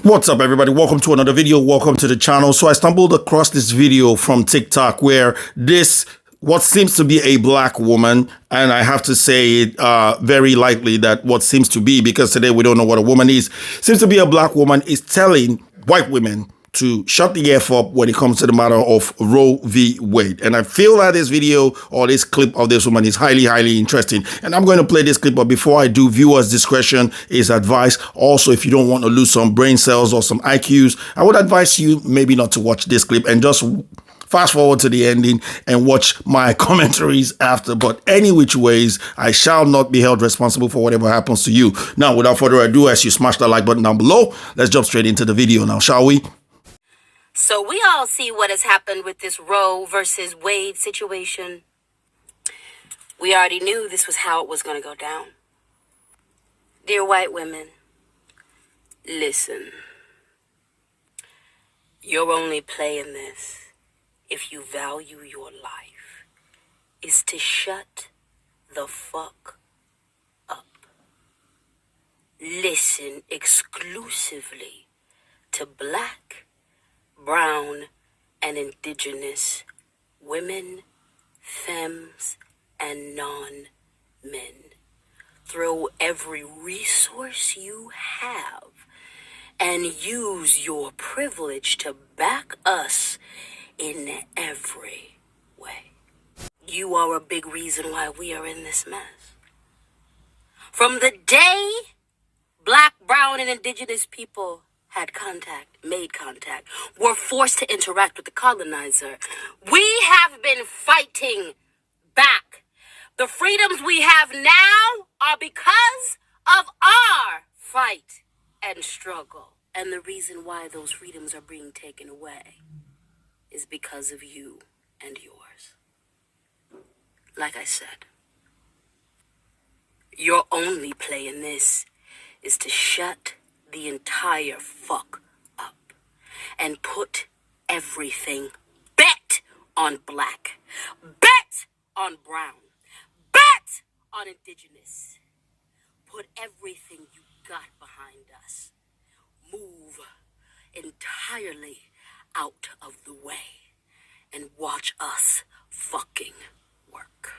What's up, everybody? Welcome to another video. Welcome to the channel. So I stumbled across this video from TikTok where what seems to be a black woman, and I have to say it very lightly that what seems to be, because today we don't know what a woman is, seems to be a black woman, is telling white women to shut the F up when it comes to the matter of Roe V Wade. And I feel that this video or this clip of this woman is highly, highly interesting. And I'm going to play this clip, but before I do, viewers' discretion is advised. Also, if you don't want to lose some brain cells or some IQs, I would advise you maybe not to watch this clip and just fast forward to the ending and watch my commentaries after. But any which ways, I shall not be held responsible for whatever happens to you. Now, without further ado, as you smash that like button down below, let's jump straight into the video now, shall we? So we all see what has happened with this Roe versus Wade situation. We already knew this was how it was going to go down. Dear white women, listen. You're only playing this if you value your life, is to shut the fuck up. Listen exclusively to black, brown, and indigenous women, femmes, and non-men. Throw every resource you have and use your privilege to back us in every way. You are a big reason why we are in this mess. From the day black, brown, and indigenous people made contact, were forced to interact with the colonizer, we have been fighting back. The freedoms we have now are because of our fight and struggle. And the reason why those freedoms are being taken away is because of you and yours. Like I said, your only play in this is to shut the entire fuck up and put everything, bet on black, bet on brown, bet on indigenous. Put everything you got behind us. Move entirely out of the way and watch us fucking work.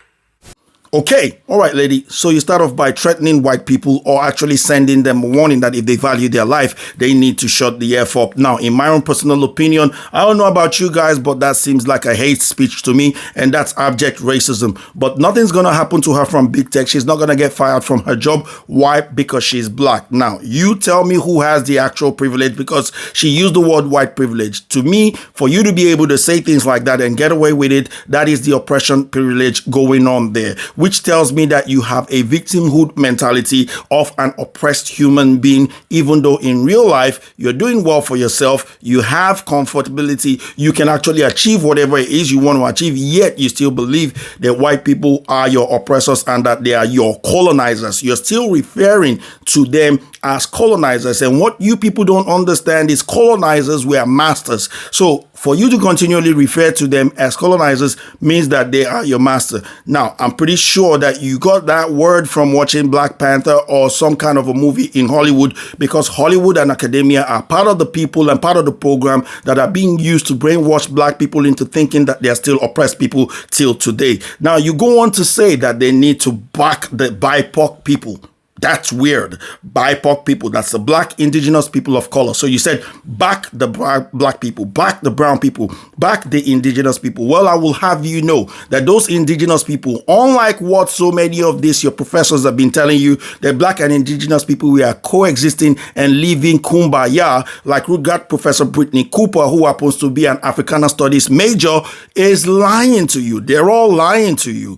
Okay, all right, lady. So you start off by threatening white people or actually sending them a warning that if they value their life, they need to shut the F up. Now, in my own personal opinion, I don't know about you guys, but that seems like a hate speech to me, and that's abject racism. But nothing's going to happen to her from big tech. She's not going to get fired from her job. Why? Because she's black. Now, you tell me who has the actual privilege, because she used the word white privilege. To me, for you to be able to say things like that and get away with it, that is the oppression privilege going on there, which tells me that you have a victimhood mentality of an oppressed human being, even though in real life, you're doing well for yourself, you have comfortability, you can actually achieve whatever it is you want to achieve, yet you still believe that white people are your oppressors and that they are your colonizers. You're still referring to them as colonizers, and what you people don't understand is colonizers were masters. So for you to continually refer to them as colonizers means that they are your master. Now, I'm pretty sure that you got that word from watching Black Panther or some kind of a movie in Hollywood, because Hollywood and academia are part of the people and part of the program that are being used to brainwash black people into thinking that they are still oppressed people till today. Now, you go on to say that they need to back the BIPOC people. That's weird. BIPOC people, that's the black indigenous people of color. So you said back the black people, back the brown people, back the indigenous people. Well, I will have you know that those indigenous people, unlike what so many of these your professors have been telling you, that black and indigenous people, we are coexisting and living kumbaya, like regard Professor Brittany Cooper, who happens to be an Africana Studies major, is lying to you. They're all lying to you.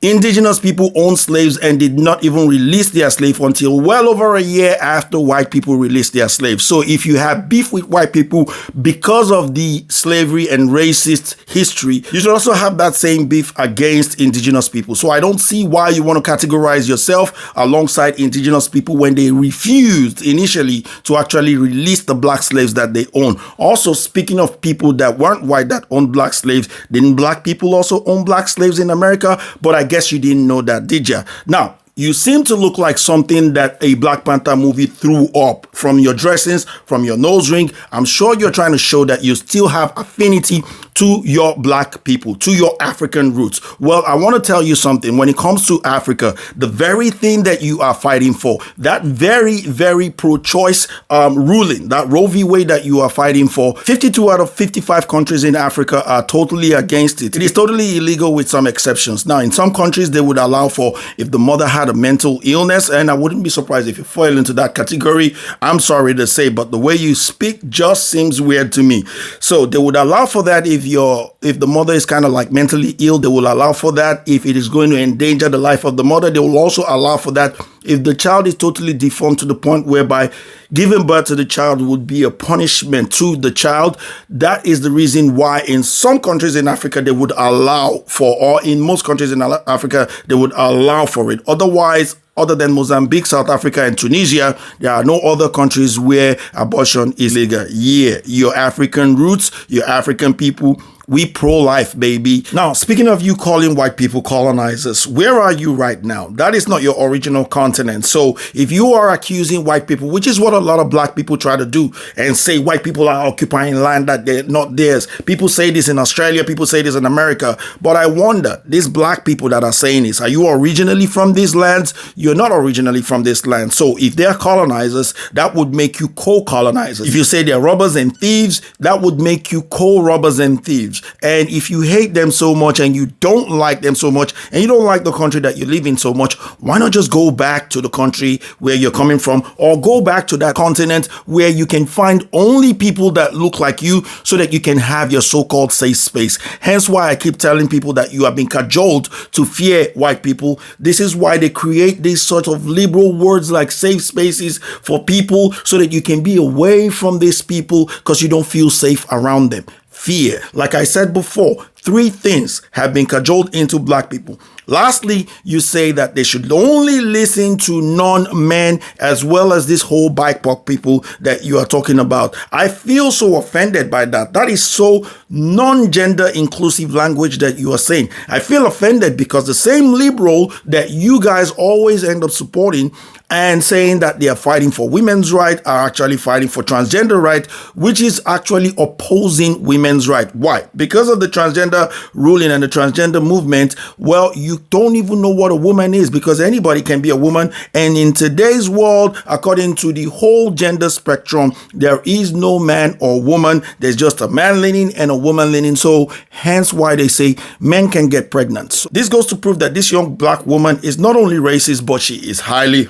Indigenous people owned slaves and did not even release their slave until well over a year after white people released their slaves. So if you have beef with white people because of the slavery and racist history, you should also have that same beef against indigenous people. So I don't see why you want to categorize yourself alongside indigenous people when they refused initially to actually release the black slaves that they own. Also, speaking of people that weren't white that owned black slaves, didn't black people also own black slaves in America? But I guess you didn't know that, did ya? Now, You seem to look like something that a Black Panther movie threw up. From your dressings, from your nose ring, I'm sure you're trying to show that you still have affinity to your Black people, to your African roots. Well, I want to tell you something. When it comes to Africa, the very thing that you are fighting for, that very, very pro-choice ruling, that Roe V Wade that you are fighting for, 52 out of 55 countries in Africa are totally against it. It is totally illegal with some exceptions. Now, in some countries, they would allow for if the mother had a mental illness, and I wouldn't be surprised if you fall into that category. I'm sorry to say, but the way you speak just seems weird to me. So they would allow for that if the mother is kind of like mentally ill. They will allow for that if it is going to endanger the life of the mother. They will also allow for that if the child is totally deformed to the point whereby giving birth to the child would be a punishment to the child. That is the reason why in some countries in Africa they would allow for, or in most countries in Africa they would allow for it. Otherwise, other than Mozambique, South Africa, and Tunisia, there are no other countries where abortion is legal. Yeah, your African roots, your African people, we pro-life, baby. Now, speaking of you calling white people colonizers, where are you right now? That is not your original continent. So if you are accusing white people, which is what a lot of Black people try to do, and say white people are occupying land that they're not theirs. People say this in Australia, people say this in America. But I wonder, these Black people that are saying this, are you originally from these lands? You're not originally from this land. So if they're colonizers, that would make you co-colonizers. If you say they're robbers and thieves, that would make you co-robbers and thieves. And if you hate them so much and you don't like them so much and you don't like the country that you live in so much, why not just go back to the country where you're coming from, or go back to that continent where you can find only people that look like you so that you can have your so-called safe space. Hence why I keep telling people that you have been cajoled to fear white people. This is why they create these sort of liberal words like safe spaces for people so that you can be away from these people because you don't feel safe around them. Fear. Like I said before, 3 things have been cajoled into Black people. Lastly, you say that they should only listen to non-men as well as this whole BIPOC people that you are talking about. I feel so offended by that. That is so non-gender inclusive language that you are saying. I feel offended because the same liberal that you guys always end up supporting and saying that they are fighting for women's rights are actually fighting for transgender rights, which is actually opposing women's rights. Why? Because of the transgender ruling and the transgender movement. Well, you don't even know what a woman is, because anybody can be a woman. And in today's world, according to the whole gender spectrum, there is no man or woman. There's just a man leaning and a woman leaning. So hence why they say men can get pregnant. So this goes to prove that this young Black woman is not only racist, but she is highly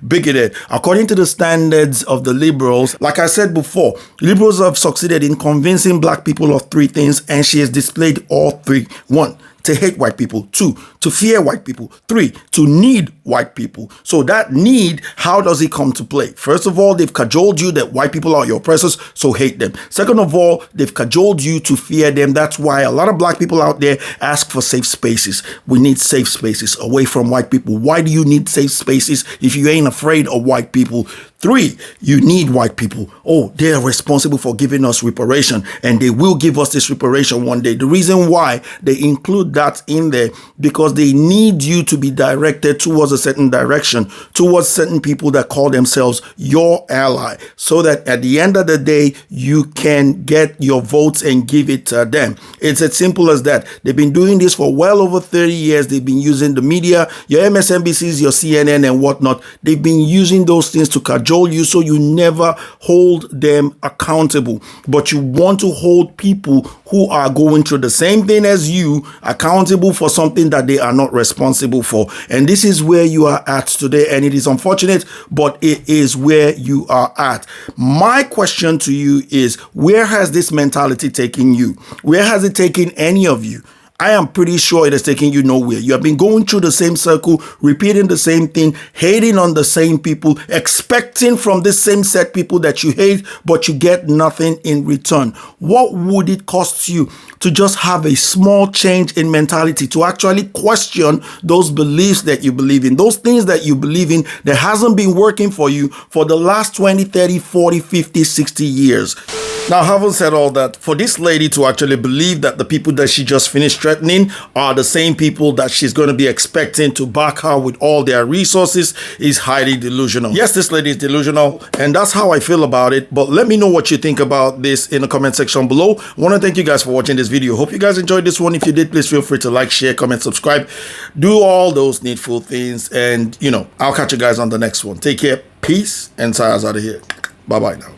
bigoted. According to the standards of the liberals, like I said before, liberals have succeeded in convincing Black people of 3 things, and she has displayed all 3. 1, to hate white people. 2, to fear white people. 3, to need white people. So that need, how does it come to play? First of all, they've cajoled you that white people are your oppressors, so hate them. Second of all, they've cajoled you to fear them. That's why a lot of Black people out there ask for safe spaces. We need safe spaces away from white people. Why do you need safe spaces if you ain't afraid of white people? 3, you need white people. Oh, they are responsible for giving us reparation, and they will give us this reparation one day. The reason why they include that in there, because they need you to be directed towards a certain direction, towards certain people that call themselves your ally, so that at the end of the day, you can get your votes and give it to them. It's as simple as that. They've been doing this for well over 30 years. They've been using the media, your MSNBCs, your CNN and whatnot. They've been using those things to cajole you, so you never hold them accountable. But you want to hold people who are going through the same thing as you accountable for something that they are not responsible for. And this is where you are at today. And it is unfortunate, but it is where you are at. My question to you is, where has this mentality taken you? Where has it taken any of you? I am pretty sure it is taking you nowhere. You have been going through the same circle, repeating the same thing, hating on the same people, expecting from the same set people that you hate, but you get nothing in return. What would it cost you to just have a small change in mentality, to actually question those beliefs that you believe in, those things that you believe in that hasn't been working for you for the last 20, 30, 40, 50, 60 years? Now, having said all that, for this lady to actually believe that the people that she just finished threatening are the same people that she's going to be expecting to back her with all their resources is highly delusional. Yes, this lady is delusional, and that's how I feel about it. But let me know what you think about this in the comment section below. I want to thank you guys for watching this video. Hope you guys enjoyed this one. If you did, please feel free to like, share, comment, subscribe. Do all those needful things. And, I'll catch you guys on the next one. Take care. Peace. And Saya's out of here. Bye-bye now.